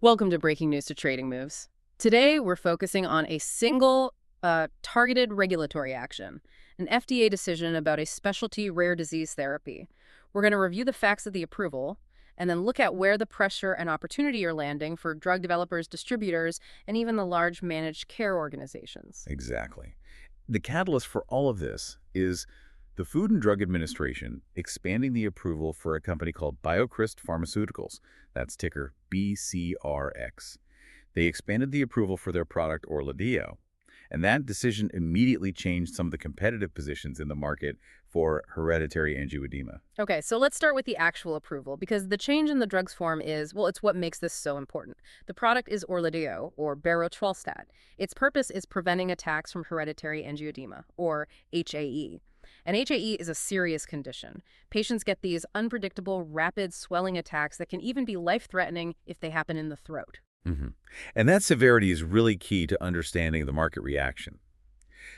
Welcome to Breaking News to Trading Moves. Today, we're focusing on a single, targeted regulatory action, an FDA decision about a specialty rare disease therapy. We're going to review the facts of the approval and then look at where the pressure and opportunity are landing for drug developers, distributors, and even the large managed care organizations. Exactly. The catalyst for all of this is the Food and Drug Administration expanding the approval for a company called BioCryst's Pharmaceuticals. That's ticker BCRX. They expanded the approval for their product Orladeyo, and that decision immediately changed some of the competitive positions in the market for hereditary angioedema. Okay, so let's start with the actual approval, because the change in the drug's form is, well, it's what makes this so important. The product is Orladeyo, or berotralstat. Its purpose is preventing attacks from hereditary angioedema, or HAE. And HAE is a serious condition. Patients get these unpredictable, rapid swelling attacks that can even be life-threatening if they happen in the throat. And that severity is really key to understanding the market reaction.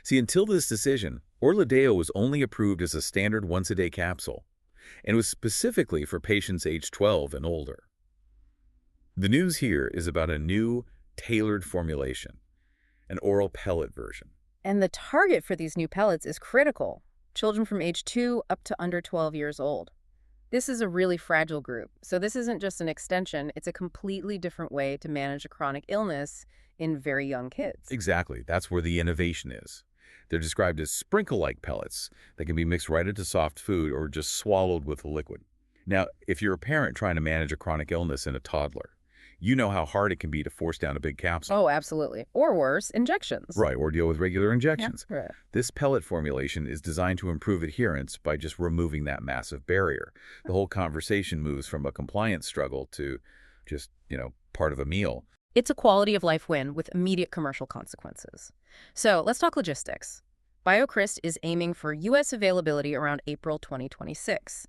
See, until this decision, Orladeyo was only approved as a standard once-a-day capsule, and was specifically for patients age 12 and older. The news here is about a new, tailored formulation, an oral pellet version. And the target for these new pellets is critical: children from age 2 up to under 12 years old. This is a really fragile group, so this isn't just an extension, it's a completely different way to manage a chronic illness in very young kids. Exactly, that's where the innovation is. They're described as sprinkle-like pellets that can be mixed right into soft food or just swallowed with a liquid. Now, if you're a parent trying to manage a chronic illness in a toddler, you know how hard it can be to force down a big capsule. Oh, absolutely. Or worse, injections. Right, or deal with regular injections. Yeah, right. This pellet formulation is designed to improve adherence by just removing that massive barrier. The whole conversation moves from a compliance struggle to just, part of a meal. It's a quality of life win with immediate commercial consequences. So let's talk logistics. BioCryst's is aiming for U.S. availability around April 2026.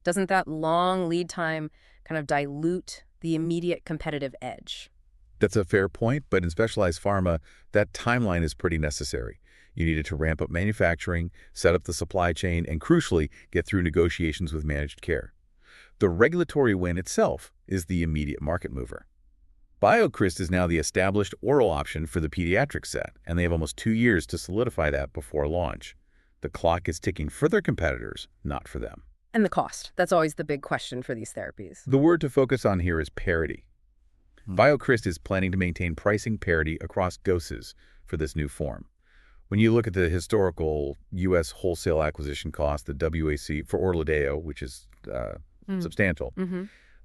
Doesn't that long lead time kind of dilute the immediate competitive edge? That's a fair point, but in specialized pharma, that timeline is pretty necessary. You needed to ramp up manufacturing, set up the supply chain, and crucially, get through negotiations with managed care. The regulatory win itself is the immediate market mover. BioCryst's is now the established oral option for the pediatric set, and they have almost 2 years to solidify that before launch. The clock is ticking for their competitors, not for them. And the cost. That's always the big question for these therapies. The word to focus on here is parity. BioCryst's is planning to maintain pricing parity across doses for this new form. When you look at the historical U.S. wholesale acquisition cost, the WAC for Orladeyo, which is substantial,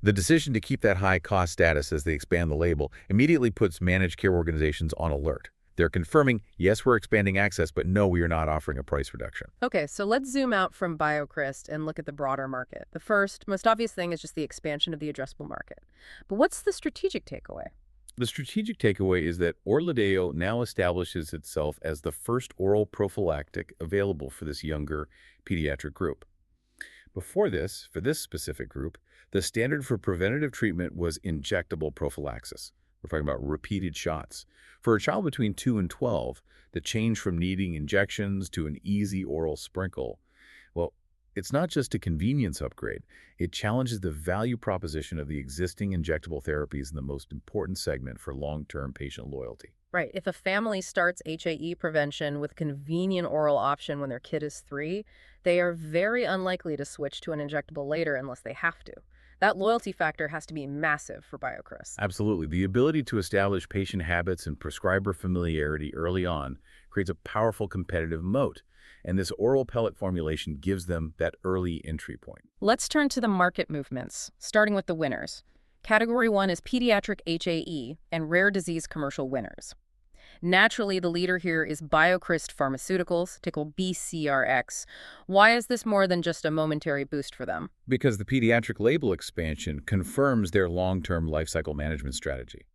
the decision to keep that high cost status as they expand the label immediately puts managed care organizations on alert. They're confirming, yes, we're expanding access, but no, we are not offering a price reduction. Okay, so let's zoom out from BioCryst's and look at the broader market. The first, most obvious thing is just the expansion of the addressable market. But what's the strategic takeaway? The strategic takeaway is that Orladeyo now establishes itself as the first oral prophylactic available for this younger pediatric group. Before this, for this specific group, the standard for preventative treatment was injectable prophylaxis. We're talking about repeated shots. For a child between 2 and 12, the change from needing injections to an easy oral sprinkle, well, it's not just a convenience upgrade. It challenges the value proposition of the existing injectable therapies in the most important segment for long-term patient loyalty. Right. If a family starts HAE prevention with a convenient oral option when their kid is 3, they are very unlikely to switch to an injectable later unless they have to. That loyalty factor has to be massive for BioCryst's. Absolutely. The ability to establish patient habits and prescriber familiarity early on creates a powerful competitive moat, and this oral pellet formulation gives them that early entry point. Let's turn to the market movements, starting with the winners. Category 1 is pediatric HAE and rare disease commercial winners. Naturally, the leader here is BioCryst's Pharmaceuticals, ticker BCRX. Why is this more than just a momentary boost for them? Because the pediatric label expansion confirms their long-term lifecycle management strategy.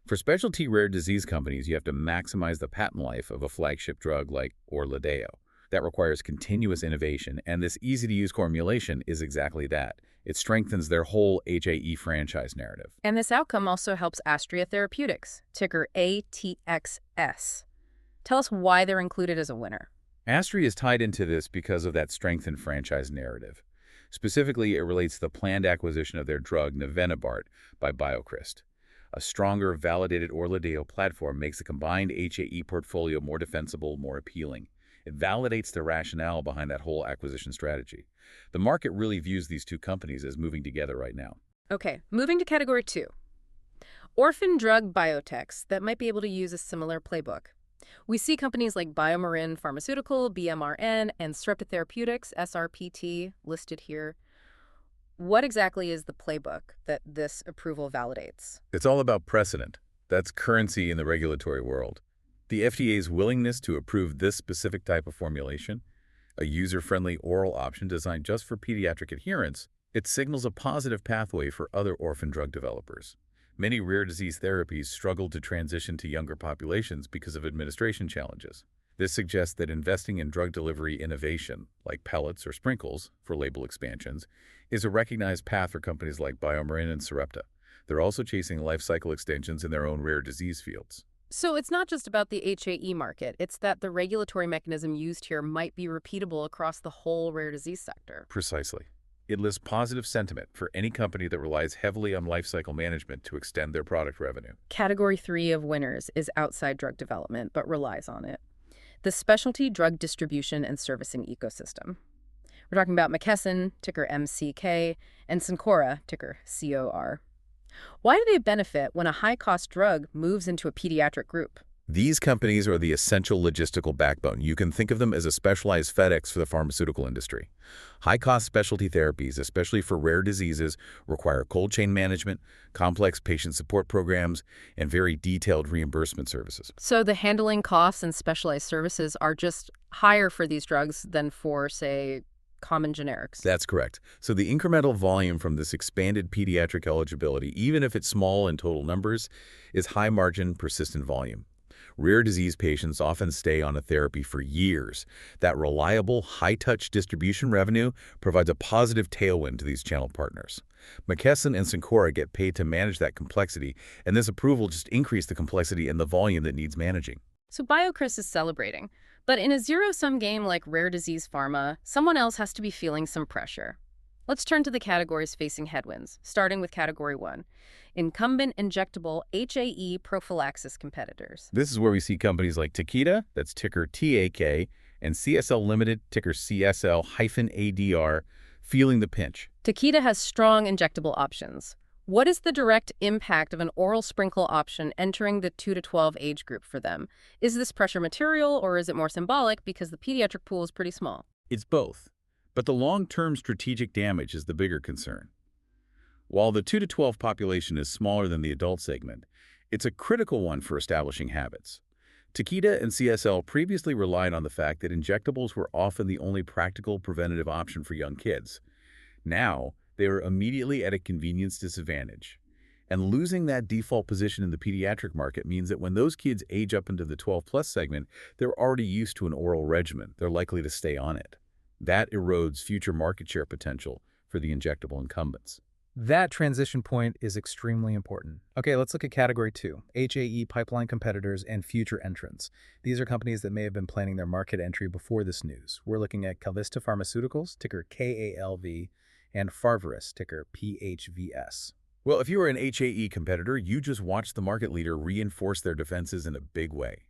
For specialty rare disease companies, you have to maximize the patent life of a flagship drug like Orladeyo. That requires continuous innovation, and this easy-to-use formulation is exactly that. It strengthens their whole HAE franchise narrative. And this outcome also helps Astria Therapeutics, ticker ATXS. Tell us why they're included as a winner. Astria is tied into this because of that strengthened franchise narrative. Specifically, it relates to the planned acquisition of their drug navenibart by BioCryst's. A stronger, validated Orladeyo platform makes the combined HAE portfolio more defensible, more appealing. It validates the rationale behind that whole acquisition strategy. The market really views these two companies as moving together right now. Okay, moving to category 2. Orphan drug biotechs that might be able to use a similar playbook. We see companies like BioMarin Pharmaceutical, BMRN, and Sarepta Therapeutics, SRPT, listed here. What exactly is the playbook that this approval validates? It's all about precedent. That's currency in the regulatory world. The FDA's willingness to approve this specific type of formulation, a user-friendly oral option designed just for pediatric adherence, it signals a positive pathway for other orphan drug developers. Many rare disease therapies struggle to transition to younger populations because of administration challenges. This suggests that investing in drug delivery innovation, like pellets or sprinkles for label expansions, is a recognized path for companies like BioMarin and Sarepta. They're also chasing life cycle extensions in their own rare disease fields. So it's not just about the HAE market, it's that the regulatory mechanism used here might be repeatable across the whole rare disease sector. Precisely. It lists positive sentiment for any company that relies heavily on life cycle management to extend their product revenue. Category 3 of winners is outside drug development, but relies on it. The specialty drug distribution and servicing ecosystem. We're talking about McKesson, ticker MCK, and Cencora, ticker COR. Why do they benefit when a high-cost drug moves into a pediatric group? These companies are the essential logistical backbone. You can think of them as a specialized FedEx for the pharmaceutical industry. High-cost specialty therapies, especially for rare diseases, require cold chain management, complex patient support programs, and very detailed reimbursement services. So the handling costs and specialized services are just higher for these drugs than for, say, common generics. That's correct. So the incremental volume from this expanded pediatric eligibility, even if it's small in total numbers, is high-margin, persistent volume. Rare disease patients often stay on a therapy for years. That reliable, high-touch distribution revenue provides a positive tailwind to these channel partners. McKesson and Cencora get paid to manage that complexity, and this approval just increased the complexity and the volume that needs managing. So BioCryst's is celebrating. But in a zero-sum game like rare disease pharma, someone else has to be feeling some pressure. Let's turn to the categories facing headwinds, starting with Category 1. Incumbent injectable HAE prophylaxis competitors. This is where we see companies like Takeda, that's ticker TAK, and CSL Limited, ticker CSL-ADR, feeling the pinch. Takeda has strong injectable options. What is the direct impact of an oral sprinkle option entering the 2 to 12 age group for them? Is this pressure material, or is it more symbolic because the pediatric pool is pretty small? It's both, but the long-term strategic damage is the bigger concern. While the 2 to 12 population is smaller than the adult segment, it's a critical one for establishing habits. Takeda and CSL previously relied on the fact that injectables were often the only practical preventative option for young kids. Now, they are immediately at a convenience disadvantage. And losing that default position in the pediatric market means that when those kids age up into the 12-plus segment, they're already used to an oral regimen. They're likely to stay on it. That erodes future market share potential for the injectable incumbents. That transition point is extremely important. Okay, let's look at Category 2, HAE pipeline competitors and future entrants. These are companies that may have been planning their market entry before this news. We're looking at KalVista Pharmaceuticals, ticker KALV, and Pharvaris, ticker PHVS. Well, if you are an HAE competitor, you just watched the market leader reinforce their defenses in a big way.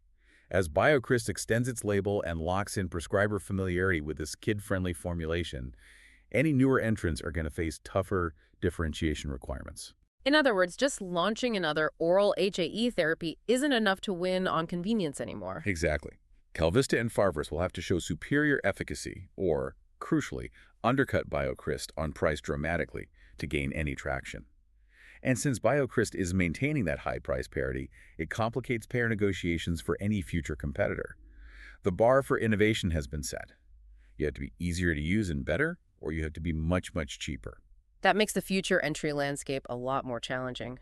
As BioCryst's extends its label and locks in prescriber familiarity with this kid-friendly formulation, any newer entrants are going to face tougher differentiation requirements. In other words, just launching another oral HAE therapy isn't enough to win on convenience anymore. Exactly. KalVista and Pharvaris will have to show superior efficacy or, crucially, undercut BioCryst's on price dramatically to gain any traction. And since BioCryst's is maintaining that high price parity, it complicates payer negotiations for any future competitor. The bar for innovation has been set. You have to be easier to use and better, or you have to be much, much cheaper. That makes the future entry landscape a lot more challenging.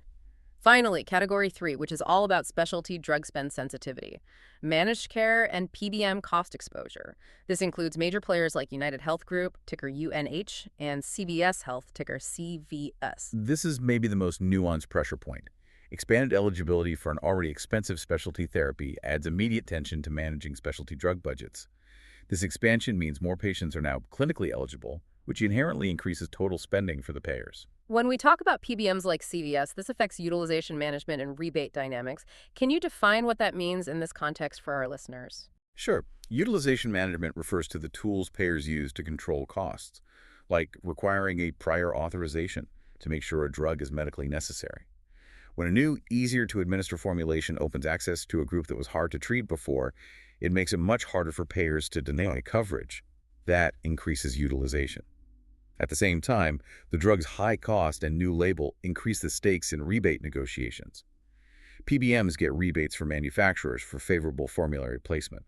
Finally, Category 3, which is all about specialty drug spend sensitivity, managed care, and PBM cost exposure. This includes major players like United Health Group, ticker UNH, and CVS Health, ticker CVS. This is maybe the most nuanced pressure point. Expanded eligibility for an already expensive specialty therapy adds immediate tension to managing specialty drug budgets. This expansion means more patients are now clinically eligible, which inherently increases total spending for the payers. When we talk about PBMs like CVS, this affects utilization management and rebate dynamics. Can you define what that means in this context for our listeners? Sure. Utilization management refers to the tools payers use to control costs, like requiring a prior authorization to make sure a drug is medically necessary. When a new, easier-to-administer formulation opens access to a group that was hard to treat before, it makes it much harder for payers to deny coverage. That increases utilization. At the same time, the drug's high cost and new label increase the stakes in rebate negotiations. PBMs get rebates from manufacturers for favorable formulary placement.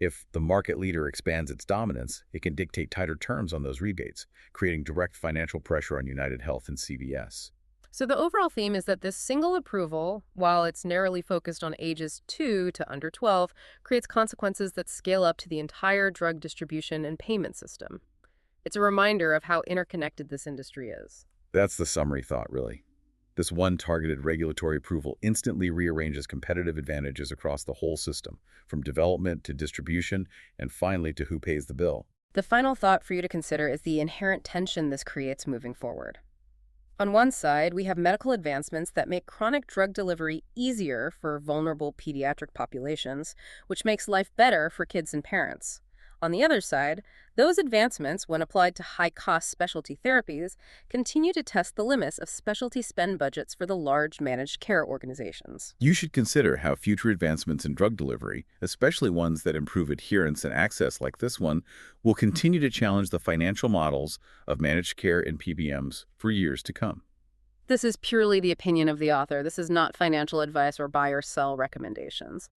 If the market leader expands its dominance, it can dictate tighter terms on those rebates, creating direct financial pressure on UnitedHealth and CVS. So the overall theme is that this single approval, while it's narrowly focused on ages 2 to under 12, creates consequences that scale up to the entire drug distribution and payment system. It's a reminder of how interconnected this industry is. That's the summary thought, really. This one targeted regulatory approval instantly rearranges competitive advantages across the whole system, from development to distribution, and finally to who pays the bill. The final thought for you to consider is the inherent tension this creates moving forward. On one side, we have medical advancements that make chronic drug delivery easier for vulnerable pediatric populations, which makes life better for kids and parents. On the other side, those advancements, when applied to high-cost specialty therapies, continue to test the limits of specialty spend budgets for the large managed care organizations. You should consider how future advancements in drug delivery, especially ones that improve adherence and access like this one, will continue to challenge the financial models of managed care and PBMs for years to come. This is purely the opinion of the author. This is not financial advice or buy or sell recommendations.